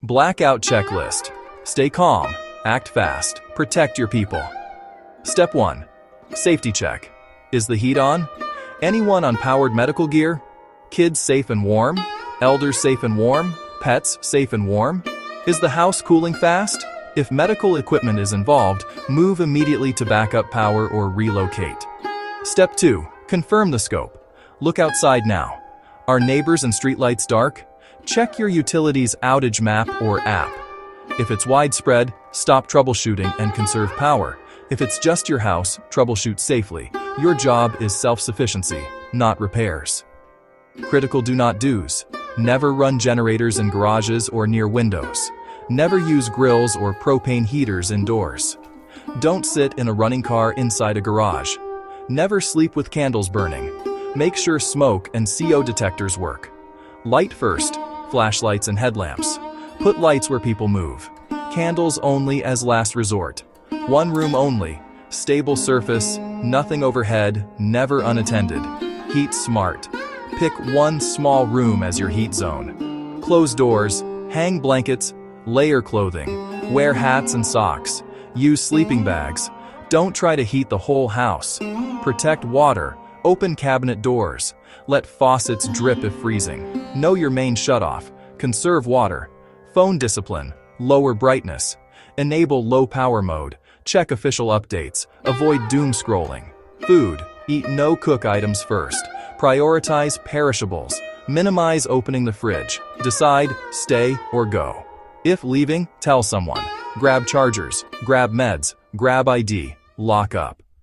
Blackout checklist. Stay calm, act fast, protect your people. Step 1. Safety check. Is the heat on? Anyone on powered medical gear? Kids safe and warm? Elders safe and warm? Pets safe and warm? Is the house cooling fast? If medical equipment is involved, move immediately to backup power or relocate. Step 2. Confirm the scope. Look outside now. Are neighbors and streetlights dark? Check your utility's outage map or app. If it's widespread, stop troubleshooting and conserve power. If it's just your house, troubleshoot safely. Your job is self-sufficiency, not repairs. Critical do not do's. Never run generators in garages or near windows. Never use grills or propane heaters indoors. Don't sit in a running car inside a garage. Never sleep with candles burning. Make sure smoke and CO detectors work. Light first, flashlights and headlamps. Put lights where people move. Candles only as last resort. One room only. Stable surface, nothing overhead, never unattended. Heat smart. Pick one small room as your heat zone. Close doors, hang blankets, layer clothing, wear hats and socks. Use sleeping bags. Don't try to heat the whole house. Protect water. Open cabinet doors. Let faucets drip if freezing. Know your main shutoff. Conserve water. Phone discipline. Lower brightness. Enable low power mode. Check official updates. Avoid doom scrolling. Food. Eat no-cook items first. Prioritize perishables. Minimize opening the fridge. Decide, stay or go. If leaving, tell someone. Grab chargers. Grab meds. Grab ID. Lock up.